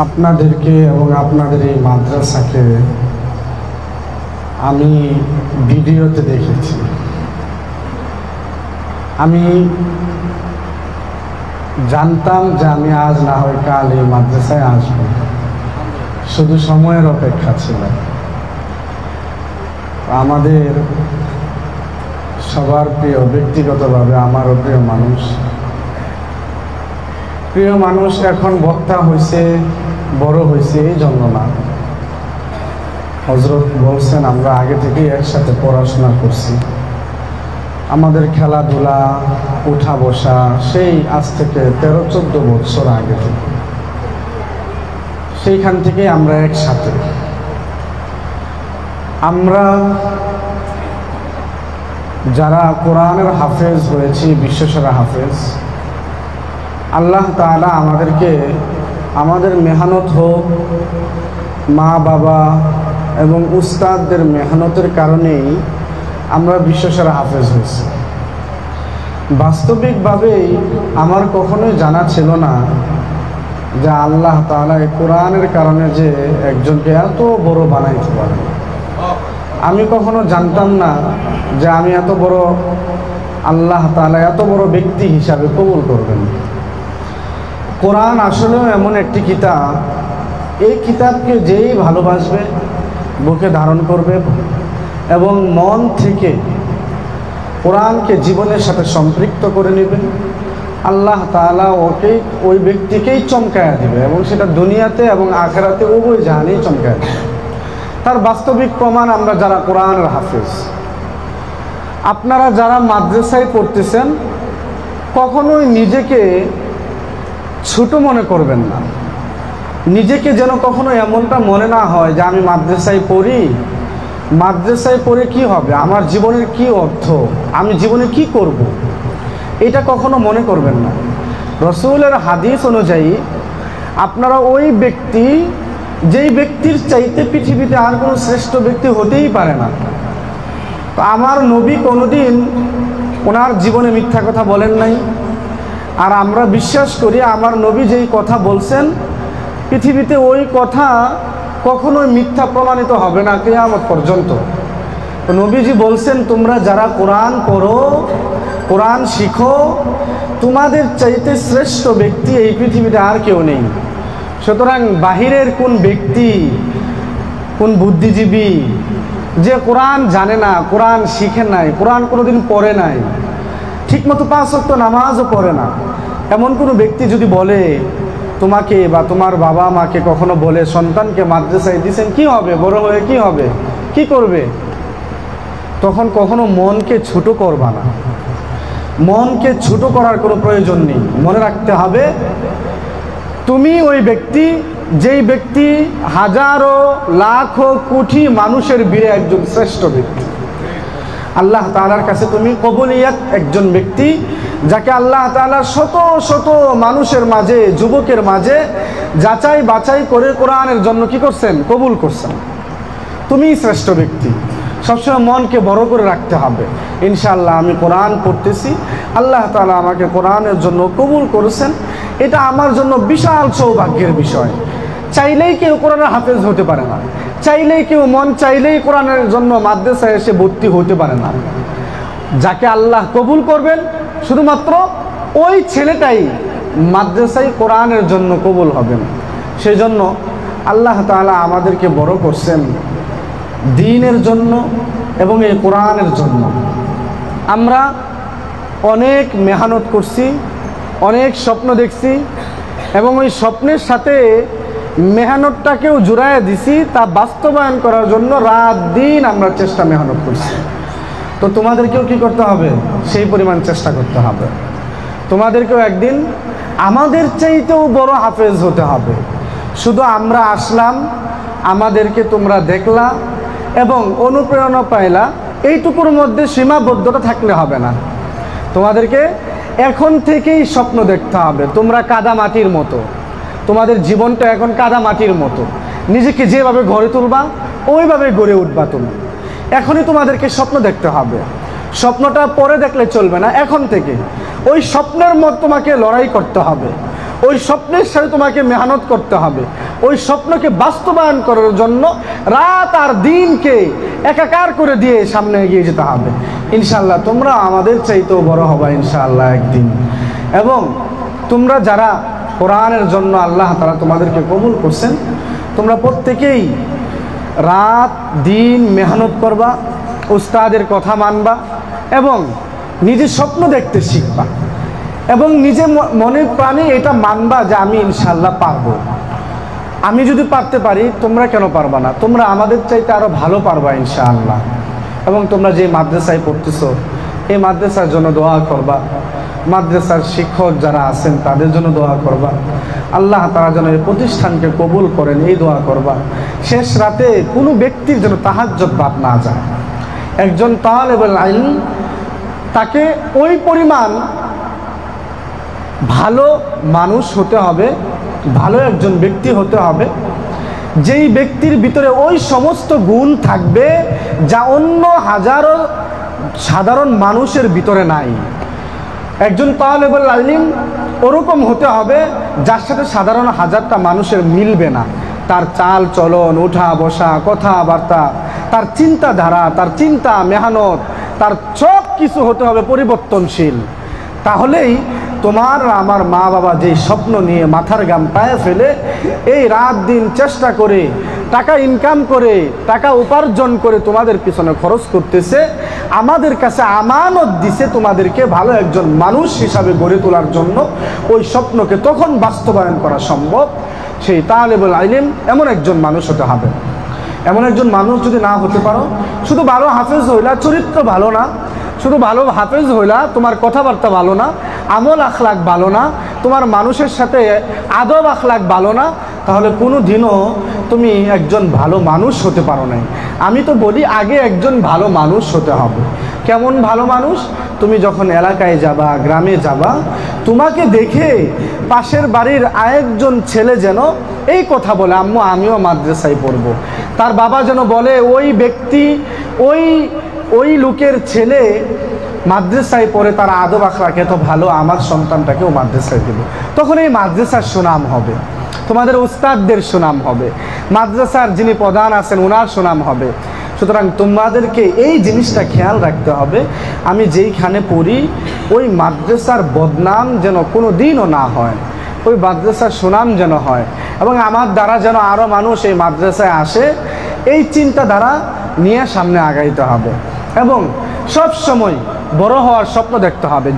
আপনাদেরকে এবং আপনাদের এই মাদ্রাসাকে আমি ভিডিওতে দেখেছি। আমি জানতাম যে আমি আজ না হয় কাল এই মাদ্রাসায় আসব, শুধু সময়ের অপেক্ষা ছিল। আমাদের সবার প্রিয়, ব্যক্তিগতভাবে আমারও প্রিয় মানুষ এখন বক্তা হয়েছে, বড় হয়েছে এই জন্য না। হযরত বলছেন আমরা আগে থেকেই একসাথে পড়াশোনা করছি, আমাদের খেলাধুলা উঠা বসা সেই আজ থেকে 13-14 বছর আগে থেকে, সেইখান থেকে আমরা একসাথে। আমরা যারা কোরআনের হাফেজ হয়েছি, বিশ্বসেরা হাফেজ, আল্লাহ তাআলা আমাদেরকে আমাদের মেহনত হোক, মা বাবা এবং উস্তাদদের মেহনতের কারণেই আমরা বিশ্বসেরা হাফেজ হয়েছি। বাস্তবিকভাবেই আমার কখনোই জানা ছিল না যে আল্লাহ তাআলা এই কোরআনের কারণে যে একজনকে এত বড় বানাইতে পারে। আমি কখনো জানতাম না যে আমি এত বড়, আল্লাহ তাআলা এত বড় ব্যক্তি হিসাবে কবুল করবেন। কোরআন আসলেও এমন একটি কিতাব, এই কিতাবকে যেই ভালোবাসবে, বুকে ধারণ করবে এবং মন থেকে কোরআনকে জীবনের সাথে সম্পৃক্ত করে নেবে, আল্লাহ তাআলা ওই ব্যক্তিকেই চমকায়া দিবে এবং সেটা দুনিয়াতে এবং আখিরাতে উভয় জাহানেই চমকায়া দিবে। তার বাস্তবিক প্রমাণ আমরা যারা কোরআনের হাফেজ। আপনারা যারা মাদ্রাসায় পড়তেছেন, কখনোই নিজেকে ছোট মনে করবেন না। নিজেকে যেন কখনো এমনটা মনে না হয় যে আমি মাদ্রাসায় পড়ে কি হবে, আমার জীবনের কি অর্থ, আমি জীবনে কি করব, এটা কখনো মনে করবেন না। রাসূলের হাদিস অনুযায়ী আপনারা ওই ব্যক্তি, যেই ব্যক্তির চাইতে পৃথিবীতে আর কোনো শ্রেষ্ঠ ব্যক্তি হতেই পারে না। তো আমার নবী কোনোদিন ওনার জীবনে মিথ্যা কথা বলেন নাই, আর আমরা বিশ্বাস করি আমার নবী যেই কথা বলছেন পৃথিবীতে ওই কথা কখনোই মিথ্যা প্রমাণিত হবে না কিয়ামত পর্যন্ত। তো নবীজি বলছেন তোমরা যারা কোরআন পড়ো, কোরআন শিখো, তোমাদের চাইতে শ্রেষ্ঠ ব্যক্তি এই পৃথিবীতে আর কেউ নেই। সুতরাং বাহিরের কোন ব্যক্তি, কোন বুদ্ধিজীবী যে কোরআন জানে না, কোরআন শিখে নাই, কোরআন কোনোদিন পড়ে নাই, ঠিকমতো 5 ওয়াক্ত নামাজও পড়ে না, এমন কোনো ব্যক্তি যদি বলে তোমাকে বা তোমার বাবা মাকে কখনো বলে সন্তানকে মাদ্রাসায় দিয়েছেন, কি হবে, বড় হয়ে কি হবে, কি করবে, তখন কখনো মনকে ছোট করবা না। মনকে ছোট করার কোনো প্রয়োজন নেই। মনে রাখতে হবে তুমি ওই ব্যক্তি, যেই ব্যক্তি হাজারো লাখো কোটি মানুষের ভিড়ে একজন শ্রেষ্ঠ ব্যক্তি। আল্লাহ তাআলার কাছে তুমি কবুলিয়াত একজন ব্যক্তি, যাকে আল্লাহ তাআলা শত শত মানুষের মাঝে, যুবকের মাঝে যাচাই বাছাই করে কোরআনের জন্য কি করছেন, কবুল করছেন। তুমি শ্রেষ্ঠ ব্যক্তি। সবসময় মনকে বড় করে রাখতে হবে। ইনশাআল্লাহ আমি কোরআন পড়তেছি, আল্লাহ তাআলা আমাকে কোরআনের জন্য কবুল করেছেন, এটা আমার জন্য বিশাল সৌভাগ্যের বিষয়। চাইলেই কেউ কোরআনের হাফেজ হতে পারে না, চাইলেই কেউ মন চাইলেই কোরআনের জন্য মাদ্রাসায় এসে ভর্তি হতে পারে না। যাকে আল্লাহ কবুল করবেন শুধুমাত্র ওই ছেলেটাই মাদ্রাসায় কোরআনের জন্য কবুল হবেন। সেই জন্য আল্লাহ তাআলা আমাদেরকে বড় করছেন দ্বীনের জন্য এবং এই কোরআনের জন্য। আমরা অনেক মেহনত করছি, অনেক স্বপ্ন দেখছি এবং ওই স্বপ্নের সাথে মেহনতটাকেও জুড়াইয়া দিছি, তা বাস্তবায়ন করার জন্য রাত দিন আমরা মেহনত করছি। তো তোমাদেরকেও কি করতে হবে, সেই পরিমাণ চেষ্টা করতে হবে। তোমাদেরকেও একদিন আমাদের চাইতেও বড় হাফেজ হতে হবে। শুধু আমরা আসলাম, আমাদেরকে তোমরা দেখলা এবং অনুপ্রেরণা পাইলা, এইটুকুর মধ্যে সীমাবদ্ধতা থাকলে হবে না। তোমাদেরকে এখন থেকেই স্বপ্ন দেখতে হবে। তোমরা কাদা মাটির মতো, তোমাদের জীবনটা এখন কাদা মাটির মতো। নিজেকে যেভাবে গড়ে তুলবা ওইভাবে গড়ে উঠবা তুমি। এখনই তোমাদেরকে স্বপ্ন দেখতে হবে। স্বপ্নটা পরে দেখলে চলবে না, এখন থেকে ওই স্বপ্নের মতো তোমাকে লড়াই করতে হবে, ওই স্বপ্নের সাথে তোমাকে মেহনত করতে হবে। ওই স্বপ্নকে বাস্তবায়ন করার জন্য রাত আর দিনকে একাকার করে দিয়ে সামনে এগিয়ে যেতে হবে। ইনশাআল্লাহ তোমরা আমাদের চাইতেও বড় হবে ইনশাআল্লাহ একদিন। এবং তোমরা যারা কোরআনের জন্য আল্লাহ তাআলা তোমাদেরকে কবুল করছেন, তোমরা প্রত্যেকেই রাত দিন মেহনত করবা, উস্তাদের কথা মানবা এবং নিজের স্বপ্ন দেখতে শিখবা এবং নিজে মনে প্রাণে এটা মানবা যে আমি ইনশাআল্লাহ পারবো। আমি যদি পারতে পারি তোমরা কেন পারবা না? তোমরা আমাদের চাইতে আরও ভালো পারবা ইনশাআল্লাহ। এবং তোমরা যে মাদ্রাসায় পড়তেছো এই মাদ্রাসার জন্য দোয়া করবা, মাদ্রাসার শিক্ষক যারা আছেন তাদের জন্য দোয়া করবা, আল্লাহ তাআলা যেন এই প্রতিষ্ঠানকে কবুল করেন এই দোয়া করবা। শেষ রাতে কোনো ব্যক্তির যেন তাহাজ্জুদ বাদ না যায়। একজন তালেবুল ইলম তাকে ওই পরিমাণ ভালো মানুষ হতে হবে, ভালো একজন ব্যক্তি হতে হবে যেই ব্যক্তির ভিতরে ওই সমস্ত গুণ থাকবে যা অন্য হাজারো সাধারণ মানুষের ভিতরে নাই। একজন তালেবুল ইলম ওরকম হতে হবে যার সাথে সাধারণ হাজারটা মানুষের মিলবে না। তার চাল চলন, ওঠা বসা, কথাবার্তা, তার চিন্তাধারা, তার চিন্তা মেহনত, তার সব কিছু হতে হবে পরিবর্তনশীল। তাহলেই তোমার আমার মা বাবা যেই স্বপ্ন নিয়ে মাথার ঘাম পায়ে ফেলে এই রাত দিন চেষ্টা করে টাকা ইনকাম করে টাকা উপার্জন করে তোমাদের পিছনে খরচ করতেছে, আমাদের কাছে আমানত দিছে তোমাদেরকে ভালো একজন মানুষ হিসাবে গড়ে তোলার জন্য, ওই স্বপ্নকে তখন বাস্তবায়ন করা সম্ভব। সেই তালেবুল ইলম এমন একজন মানুষ হতে হবে। এমন একজন মানুষ যদি না হতে পারো, শুধু ভালো হাফেজ হইলা, চরিত্র ভালো না, শুধু ভালো হাফেজ হইলা, তোমার কথাবার্তা ভালো না, আমল আখলাক ভালো না, তোমার মানুষের সাথে আদব আখলাক ভালো না, তাহলে কোনো দিনও তুমি একজন ভালো মানুষ হতে পারো নাই। আমি তো বলি আগে একজন ভালো মানুষ হতে হবে। কেমন ভালো মানুষ? তুমি যখন এলাকায় যাবা, গ্রামে যাবা, তোমাকে দেখে পাশের বাড়ির আরেকজন ছেলে যেন এই কথা বলে, আম্মু আমিও মাদ্রাসায় পড়বো। তার বাবা যেন বলে ওই ব্যক্তি ওই লোকের ছেলে মাদ্রাসায় পড়ে, তার আদব আখলাক এত ভালো, আমার সন্তানটাকেও মাদ্রাসায় দেব। তখন এই মাদ্রাসার সুনাম হবে, তোমাদের উস্তাদদের সুনাম হবে, মাদ্রাসার যিনি প্রধান আছেন ওনার সুনাম হবে। সুতরাং তোমাদেরকে এই জিনিসটা খেয়াল রাখতে হবে, আমি যেইখানে পড়ি ওই মাদ্রাসার বদনাম যেন কোনো দিনও না হয়, ওই মাদ্রাসার সুনাম যেন হয় এবং আমার দ্বারা যেন আরও মানুষ এই মাদ্রাসায় আসে, এই চিন্তাধারা নিয়ে সামনে আগাইতে হবে এবং সব সময় বড় হওয়ার স্বপ্ন দেখতে হবে।